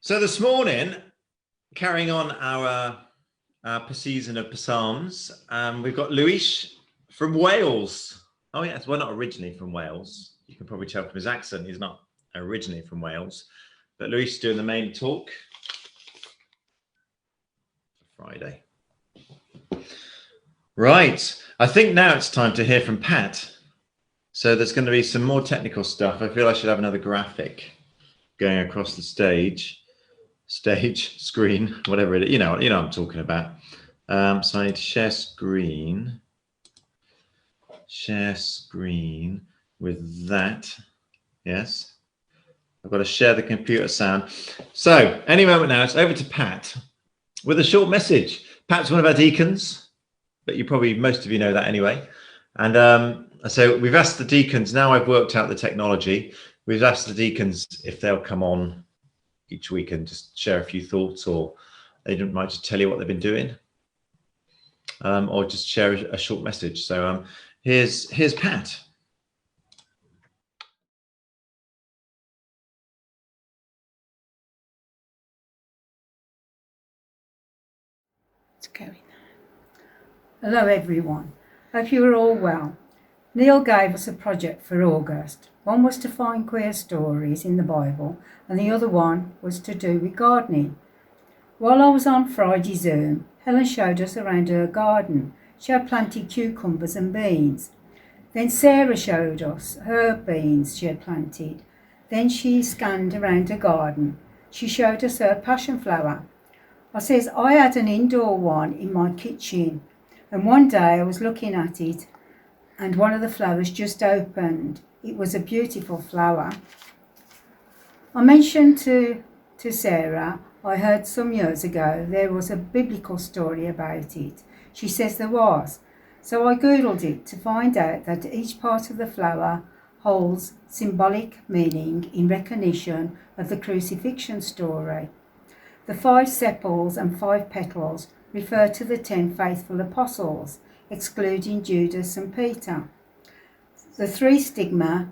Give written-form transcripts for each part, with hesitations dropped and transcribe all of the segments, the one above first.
So this morning, carrying on our season of psalms, we've got Luiz from Wales. Oh yes, well, not originally from Wales. You can probably tell from his accent he's not originally from Wales, but Luiz is doing the main talk for Friday. Right, I think now it's time to hear from Pat. So there's going to be some more technical stuff. I feel I should have another graphic going across the screen, whatever it is. You know what I'm talking about. So I need to share screen with that. Yes, I've got to share the computer sound. So any moment now, it's over to Pat with a short message. Pat's one of our deacons, but most of you know that anyway. And so we've asked the deacons, now I've worked out the technology, we've asked the deacons if they'll come on each week and just share a few thoughts, or they might just tell you what they've been doing, or just share a short message. So here's Pat. It's going. Hello everyone, hope you are all well. Neil gave us a project for August. One was to find queer stories in the Bible, and the other one was to do with gardening. While I was on Friday Zoom, Helen showed us around her garden. She had planted cucumbers and beans. Then Sarah showed us her beans she had planted. Then she scanned around her garden. She showed us her passion flower. I says I had an indoor one in my kitchen, and one day I was looking at it and one of the flowers just opened. It was a beautiful flower. I mentioned to Sarah, I heard some years ago there was a biblical story about it. She says there was. So I googled it to find out that each part of the flower holds symbolic meaning in recognition of the crucifixion story. The 5 sepals and 5 petals refer to the 10 faithful apostles, excluding Judas and Peter. The 3 stigma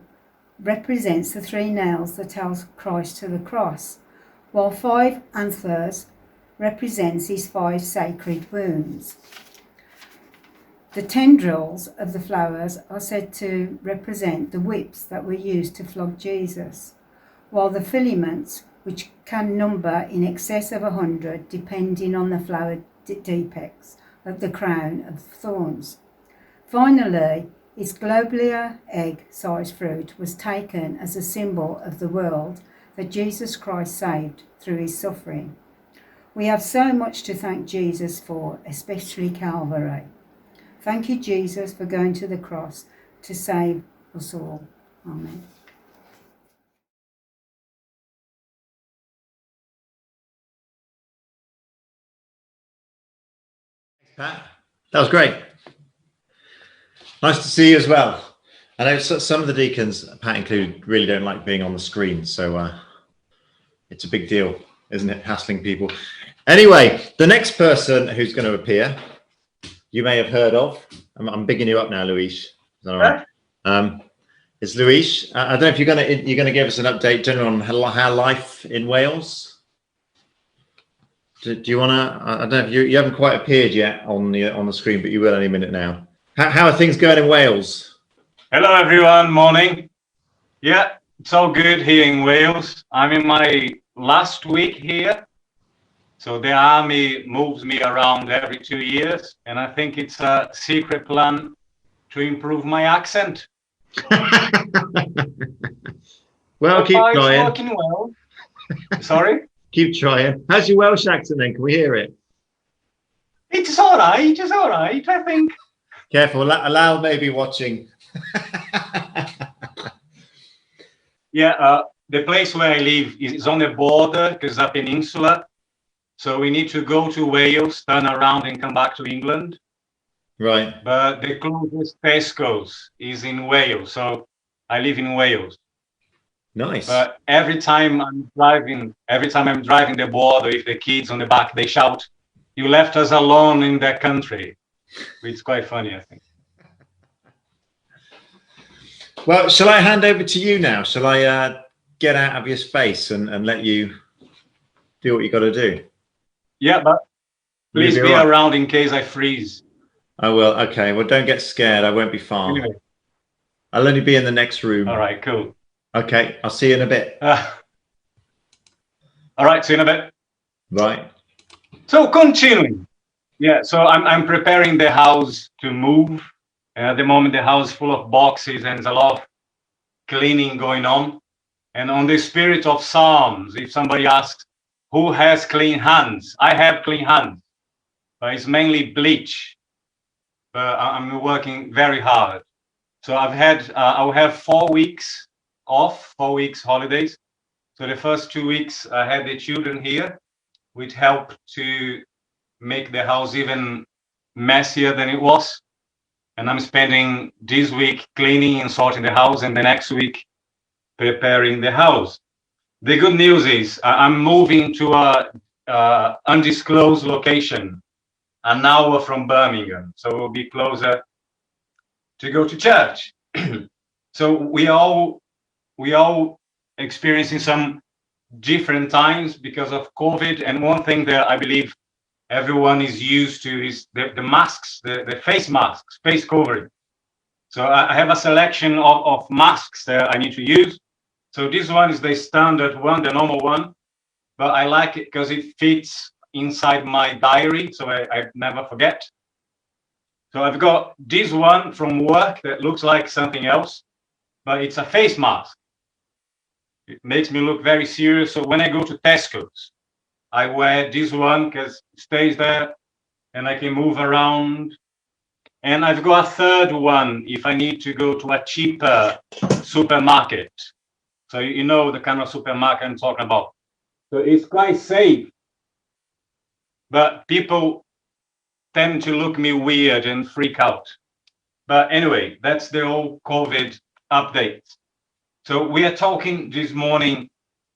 represents the 3 nails that held Christ to the cross, while 5 anthers represents his 5 sacred wounds. The tendrils of the flowers are said to represent the whips that were used to flog Jesus, while the filaments, which can number in excess of 100 depending on the flower depex of the crown of thorns. Finally, its globular egg-sized fruit was taken as a symbol of the world that Jesus Christ saved through his suffering. We have so much to thank Jesus for, especially Calvary. Thank you, Jesus, for going to the cross to save us all. Amen. Pat, that was great. Nice to see you as well. I know some of the deacons, Pat included, really don't like being on the screen, so it's a big deal, isn't it, hassling people? Anyway, the next person who's going to appear, you may have heard of. I'm bigging you up now, Luiz. Is that all right? It's Luiz. I don't know if you're going to give us an update, general, on how life in Wales. Do you want to? I don't know if you haven't quite appeared yet on the screen, but you will any minute now. How are things going in Wales? Hello everyone, morning. Yeah, it's all good here in Wales. I'm in my last week here. So the army moves me around every 2 years, and I think it's a secret plan to improve my accent. Well, keep trying. It's working well. Sorry? Keep trying. How's your Welsh accent then? Can we hear it? It's all right, I think. Careful, allow maybe watching. Yeah, the place where I live is on the border, because it's a peninsula. So we need to go to Wales, turn around and come back to England. Right. But the closest Tesco's is in Wales, so I live in Wales. Nice. But every time I'm driving the border with the kids on the back, they shout, "You left us alone in that country." It's quite funny, I think. Well, shall I hand over to you now? Shall I get out of your space and let you do what you got to do. Yeah, but Will you please be be all right? around in case I freeze. I will. Okay. Well, don't get scared. I won't be far. Anyway, I'll only be in the next room. all right, cool. Okay. I'll see you in a bit. All right, see you in a bit. Right. So continuing. Yeah, so I'm preparing the house to move. At the moment, the house is full of boxes and there's a lot of cleaning going on. And on the spirit of Psalms, if somebody asks, who has clean hands? I have clean hands, but it's mainly bleach. But I'm working very hard. So I'll have 4 weeks off, 4 weeks holidays. So the first 2 weeks I had the children here, which helped to make the house even messier than it was. And I'm spending this week cleaning and sorting the house, and the next week preparing the house. The good news is I'm moving to a undisclosed location, an hour from Birmingham, so we'll be closer to go to church. So we all experiencing some different times because of COVID, and one thing that I believe everyone is used to is the masks, the face masks, face covering. So I have a selection of masks that I need to use. So this one is the standard one, the normal one, but I like it because it fits inside my diary, so I never forget. So I've got this one from work that looks like something else, but it's a face mask. It makes me look very serious. So when I go to Tesco's, I wear this one because it stays there and I can move around. And I've got a third one if I need to go to a cheaper supermarket. So you know the kind of supermarket I'm talking about. So it's quite safe, but people tend to look me weird and freak out. But anyway, that's the whole COVID update. So we are talking this morning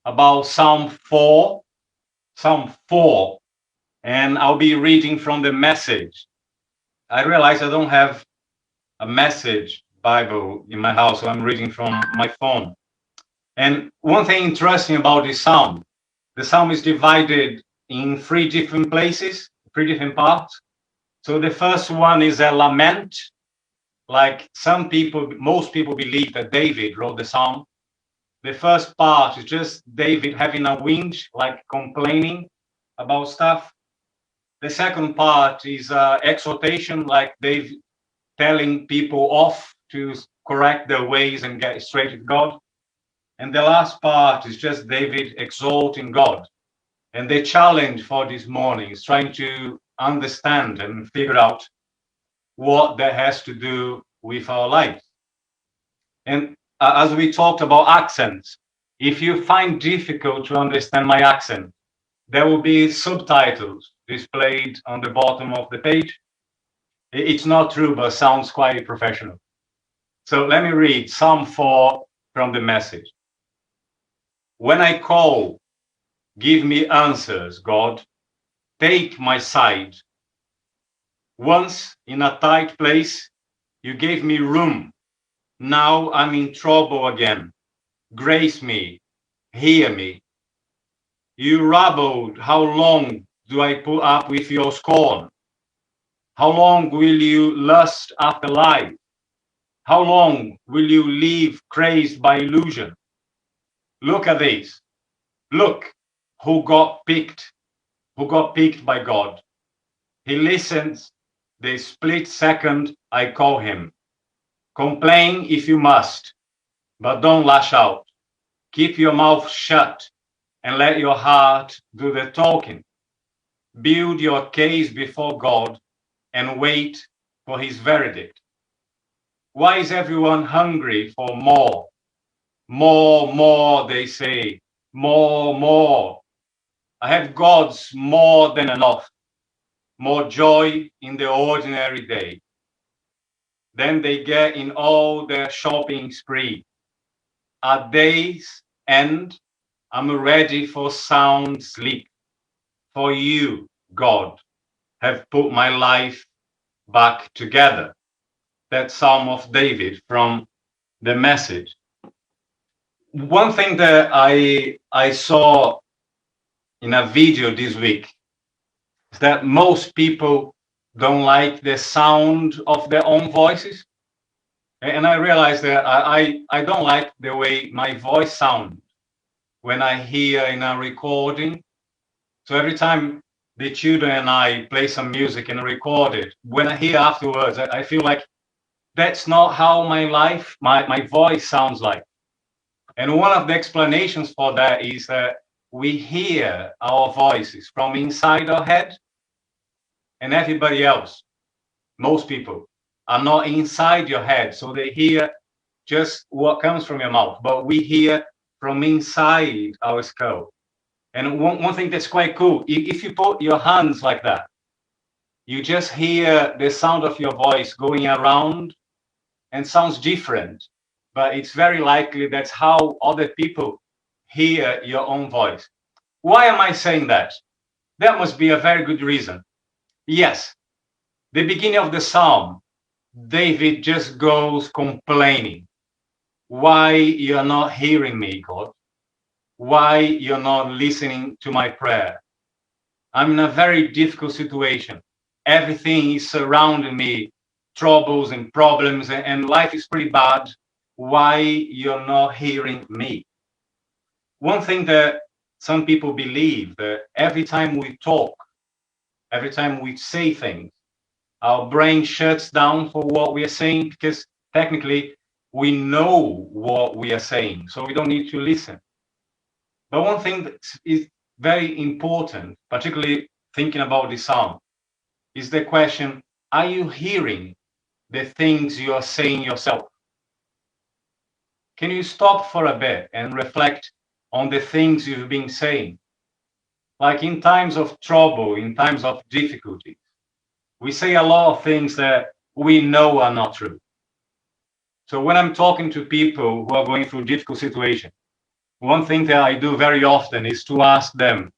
about Psalm 4, and I'll be reading from the Message. I realize I don't have a Message Bible in my house, so I'm reading from my phone. And one thing interesting about this psalm, the psalm is divided in 3 different places, 3 different parts. So the first one is a lament, like most people believe that David wrote the psalm. The first part is just David having a whinge, like complaining about stuff. The second part is exhortation, like David telling people off to correct their ways and get straight with God. And the last part is just David exalting God. And the challenge for this morning is trying to understand and figure out what that has to do with our lives. And as we talked about accents, if you find difficult to understand my accent, there will be subtitles displayed on the bottom of the page. It's not true, but sounds quite professional. So let me read Psalm 4 from the Message. When I call, give me answers, God. Take my side. Once in a tight place, you gave me room. Now I'm in trouble again. Grace me, hear me. You rabbled, how long do I put up with your scorn? How long will you lust after life? How long will you live crazed by illusion? Look at this. Look who got picked by God. He listens the split second I call him. Complain if you must, but don't lash out. Keep your mouth shut and let your heart do the talking. Build your case before God and wait for his verdict. Why is everyone hungry for more? More, they say. More. I have God's more than enough. More joy in the ordinary day. Then they get in all their shopping spree. At day's end, I'm ready for sound sleep. For you, God, have put my life back together. That Psalm of David from the Message. One thing that I saw in a video this week is that most people don't like the sound of their own voices. And I realized that I don't like the way my voice sounds when I hear in a recording. So every time the children and I play some music and record it, when I hear afterwards, I feel like that's not how my voice sounds like. And one of the explanations for that is that we hear our voices from inside our head, and everybody else, most people, are not inside your head. So they hear just what comes from your mouth, but we hear from inside our skull. And one thing that's quite cool, if you put your hands like that, you just hear the sound of your voice going around and sounds different, but it's very likely that's how other people hear your own voice. Why am I saying that? That must be a very good reason. Yes, the beginning of the psalm, David just goes complaining. Why you're not hearing me, God? Why you're not listening to my prayer? I'm in a very difficult situation. Everything is surrounding me, troubles and problems, and life is pretty bad. Why you're not hearing me? One thing that some people believe that every time we talk, every time we say things, our brain shuts down for what we are saying because technically we know what we are saying, so we don't need to listen. But one thing that is very important, particularly thinking about the psalm, is the question, are you hearing the things you are saying yourself? Can you stop for a bit and reflect on the things you've been saying? Like in times of trouble, in times of difficulty, we say a lot of things that we know are not true. So when I'm talking to people who are going through difficult situations, one thing that I do very often is to ask them,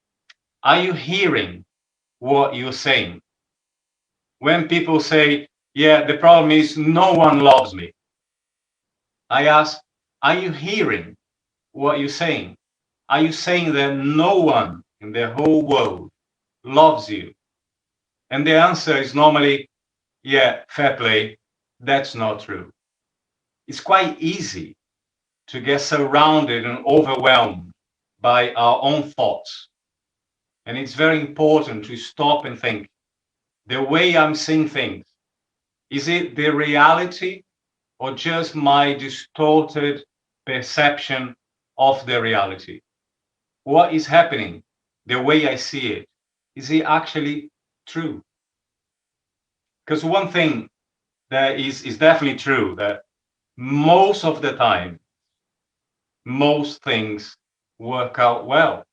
are you hearing what you're saying? When people say, yeah, the problem is no one loves me, I ask, are you hearing what you're saying? Are you saying that no one in the whole world loves you? And the answer is normally, yeah, fair play, that's not true. It's quite easy to get surrounded and overwhelmed by our own thoughts. And it's very important to stop and think, the way I'm seeing things, is it the reality or just my distorted perception of the reality? What is happening, the way I see it, is it actually true? Because one thing that is definitely true, that most of the time, most things work out well.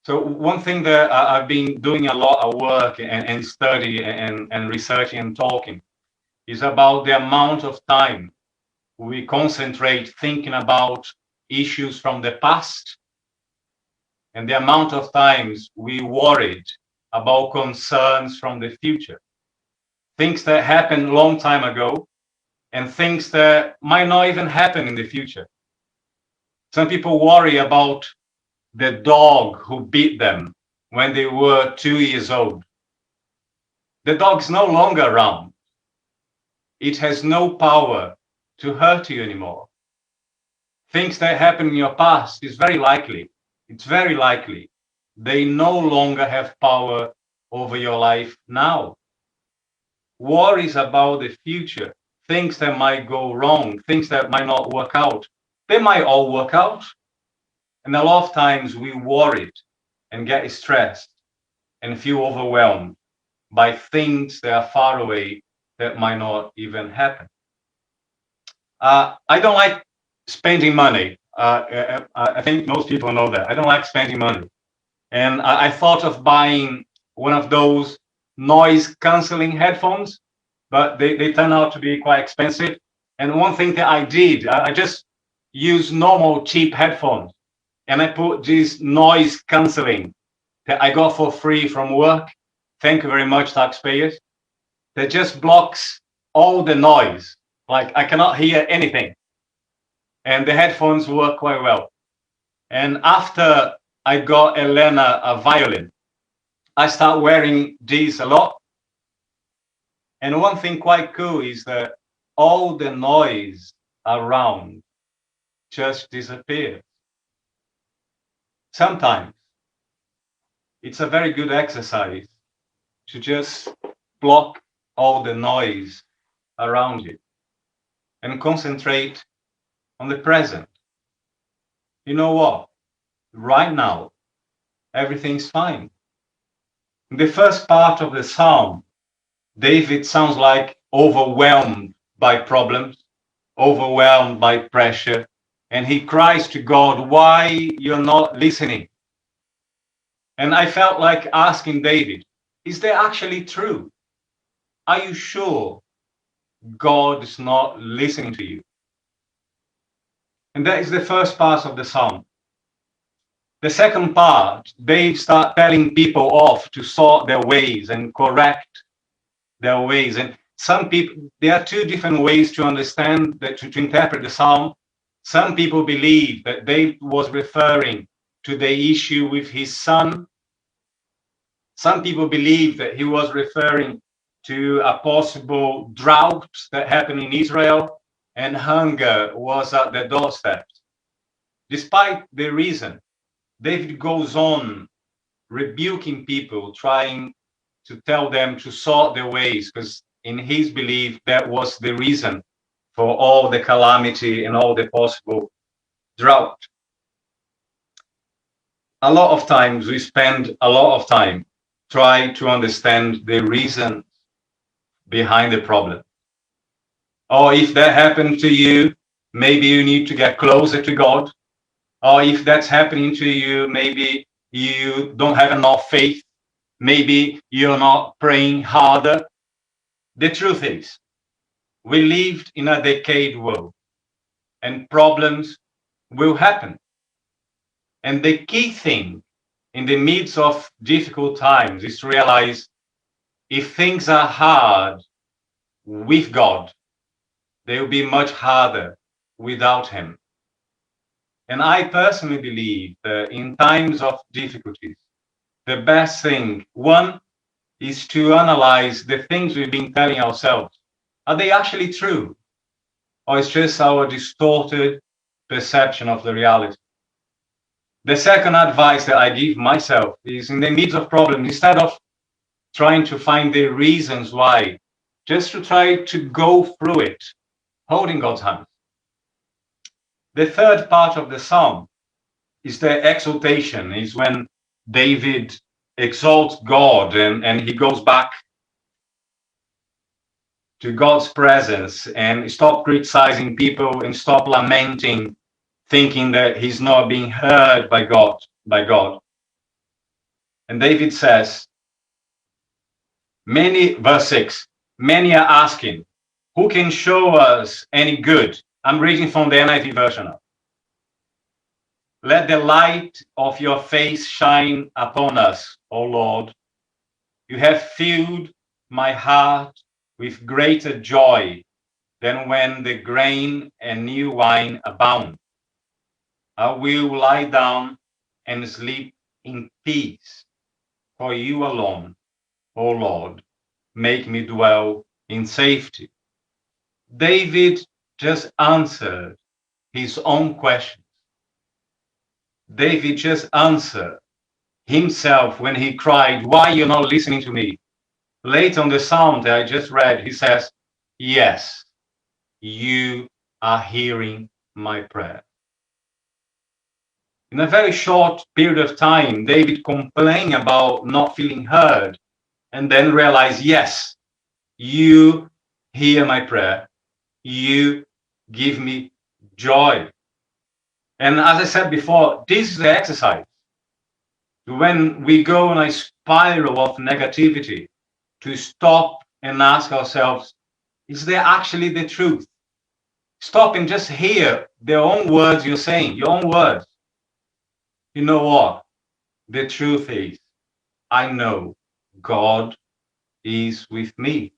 So one thing that I've been doing a lot of work and study and researching and talking is about the amount of time we concentrate thinking about issues from the past and the amount of times we worried about concerns from the future. Things that happened a long time ago and things that might not even happen in the future. Some people worry about the dog who beat them when they were 2 years old. The dog's no longer around. It has no power to hurt you anymore. Things that happened in your past is very likely, it's very likely they no longer have power over your life now. Worries about the future, things that might go wrong, things that might not work out, they might all work out. And a lot of times we worried and get stressed and feel overwhelmed by things that are far away that might not even happen. I don't like spending money. I think most people know that. I don't like spending money. And I thought of buying one of those noise canceling headphones, but they turn out to be quite expensive. And one thing that I did, I just used normal cheap headphones. And I put this noise canceling that I got for free from work. Thank you very much, taxpayers. That just blocks all the noise. Like I cannot hear anything. And the headphones work quite well. And after I got Elena a violin. I start wearing these a lot. And one thing quite cool is that all the noise around just disappears. Sometimes it's a very good exercise to just block all the noise around you and concentrate on the present. You know what? Right now, everything's fine. In the first part of the psalm, David sounds like overwhelmed by problems, overwhelmed by pressure, and he cries to God, why you're not listening? And I felt like asking David, is that actually true? Are you sure God is not listening to you? And that is the first part of the psalm. The second part, Dave starts telling people off to sort their ways and correct their ways. And some people, there are two different ways to understand that, to interpret the psalm. Some people believe that Dave was referring to the issue with his son. Some people believe that he was referring to a possible drought that happened in Israel and hunger was at the doorstep. Despite the reason, David goes on rebuking people, trying to tell them to sort their ways, because in his belief, that was the reason for all the calamity and all the possible drought. A lot of times we spend a lot of time trying to understand the reason behind the problem. Or if that happened to you, maybe you need to get closer to God. Or if that's happening to you, maybe you don't have enough faith. Maybe you're not praying harder. The truth is, we lived in a decayed world and problems will happen. And the key thing in the midst of difficult times is to realize if things are hard with God, they will be much harder without Him. And I personally believe that in times of difficulties, the best thing, one, is to analyze the things we've been telling ourselves. Are they actually true? Or is just our distorted perception of the reality? The second advice that I give myself is in the midst of problems, instead of trying to find the reasons why, just to try to go through it, holding God's hand. The third part of the psalm is the exaltation, is when David exalts God and he goes back to God's presence and stop criticizing people and stop lamenting, thinking that he's not being heard by God. And David says, verse 6, many are asking, who can show us any good? I'm reading from the NIV version now. Let the light of your face shine upon us, O Lord. You have filled my heart with greater joy than when the grain and new wine abound. I will lie down and sleep in peace, for you alone, O Lord, make me dwell in safety. David just answered his own questions. David just answered himself when he cried, why you're not listening to me? Later on the psalm that I just read, he says, yes, you are hearing my prayer. In a very short period of time, David complained about not feeling heard and then realized, yes, you hear my prayer. You give me joy. And as I said before, this is the exercise. When we go on a spiral of negativity, to stop and ask ourselves, is there actually the truth? Stop and just hear their own words you're saying, your own words. You know what? The truth is, I know God is with me.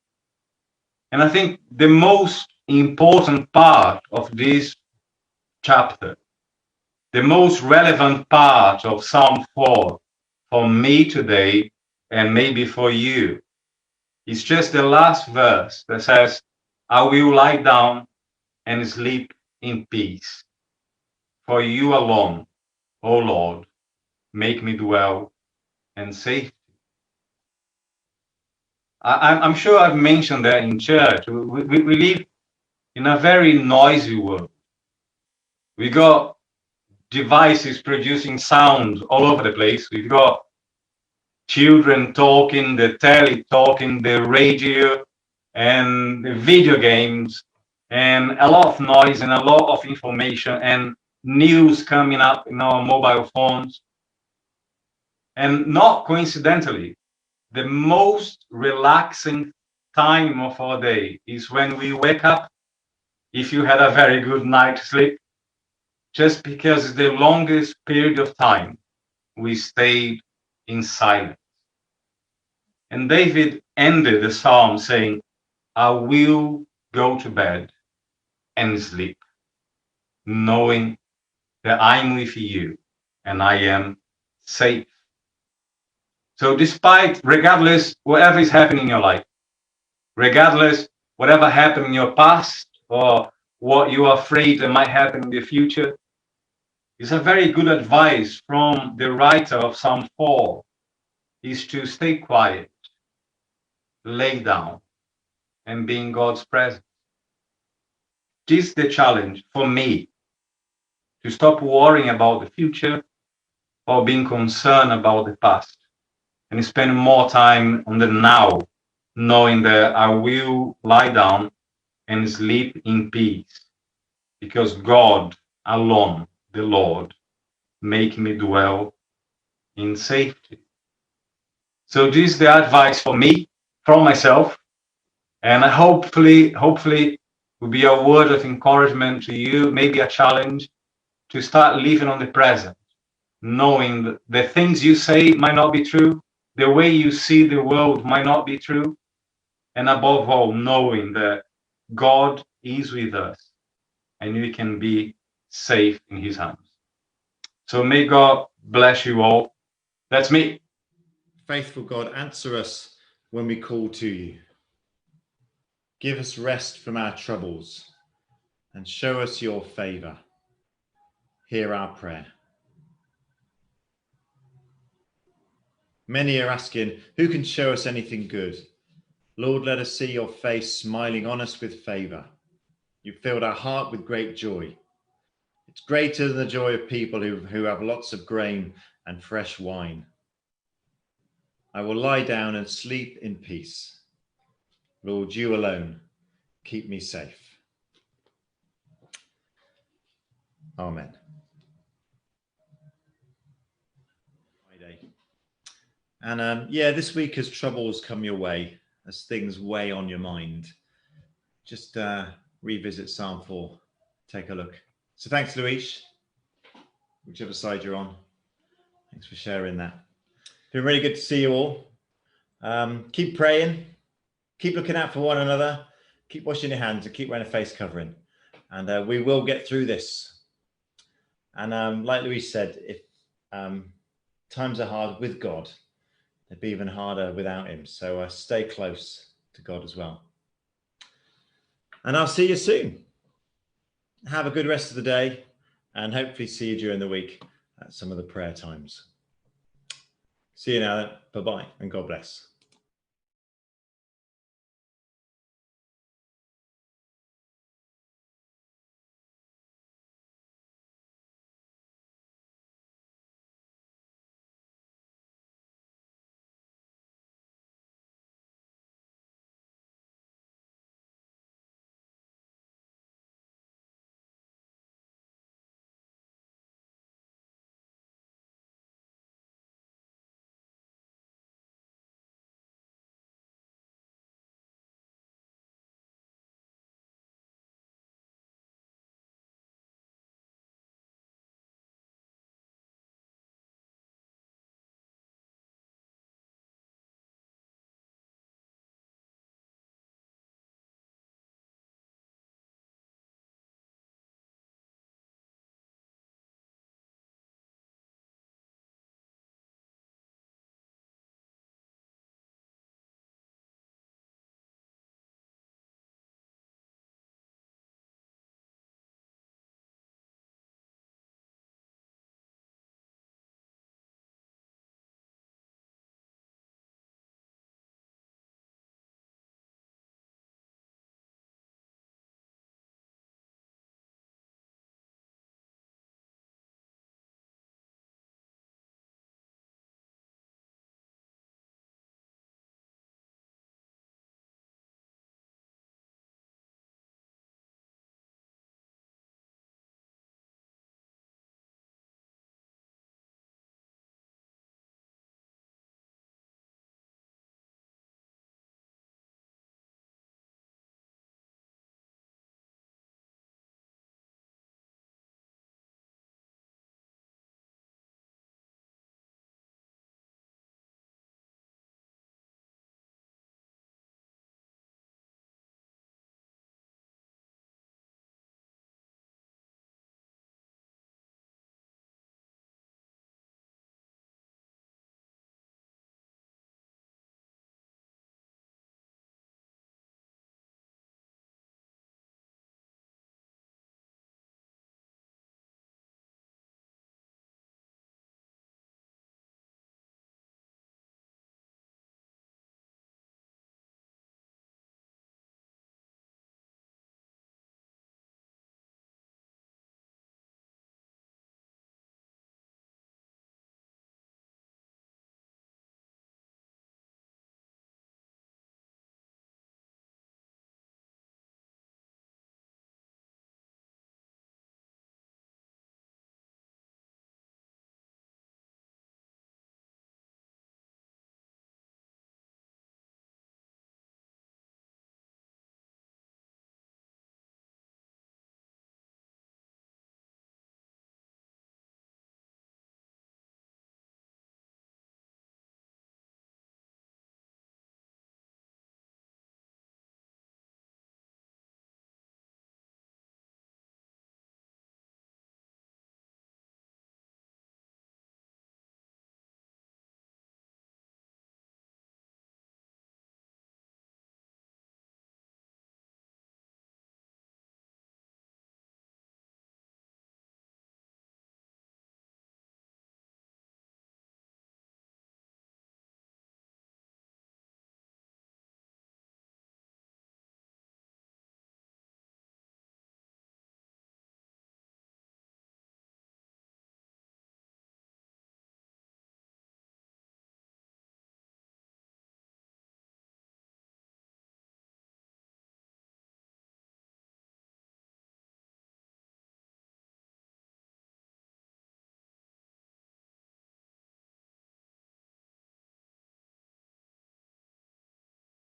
And I think the most important part of this chapter the most relevant part of Psalm 4 for me today, and maybe for you. It's just the last verse that says, I will lie down and sleep in peace. For you alone, O Lord, make me dwell in safety. I'm sure I've mentioned that in church. We live in a very noisy world. We got devices producing sound all over the place. We've got children talking, the telly talking, the radio, and the video games, and a lot of noise and a lot of information and news coming up in our mobile phones. And not coincidentally, the most relaxing time of our day is when we wake up, if you had a very good night's sleep, just because it's the longest period of time we stayed in silence. And David ended the psalm saying, I will go to bed and sleep, knowing that I'm with you and I am safe. So regardless, whatever is happening in your life, regardless, whatever happened in your past or what you are afraid that might happen in the future, it's a very good advice from the writer of Psalm 4 is to stay quiet, lay down, and be in God's presence. This is the challenge for me, to stop worrying about the future or being concerned about the past and spend more time on the now, knowing that I will lie down and sleep in peace because God alone, the Lord, make me dwell in safety. So this is the advice for me, from myself, and hopefully will be a word of encouragement to you, maybe a challenge to start living on the present, knowing that the things you say might not be true, the way you see the world might not be true, and above all, knowing that God is with us and we can be safe in his hands. So may God bless you all. That's me. Faithful God, answer us when we call to you. Give us rest from our troubles and show us your favour. Hear our prayer. Many are asking, who can show us anything good? Lord, let us see your face smiling on us with favour. You filled our heart with great joy. It's greater than the joy of people who have lots of grain and fresh wine. I will lie down and sleep in peace. Lord, you alone keep me safe. Amen. And this week as troubles come your way, as things weigh on your mind, just revisit Psalm 4, take a look. So thanks, Luiz, whichever side you're on. Thanks for sharing that. It's been really good to see you all. Keep praying, keep looking out for one another, keep washing your hands and keep wearing a face covering. And we will get through this. And like Luiz said, if times are hard with God, they'd be even harder without him. So stay close to God as well. And I'll see you soon. Have a good rest of the day and hopefully see you during the week at some of the prayer times. See you now then. Bye-bye and God bless.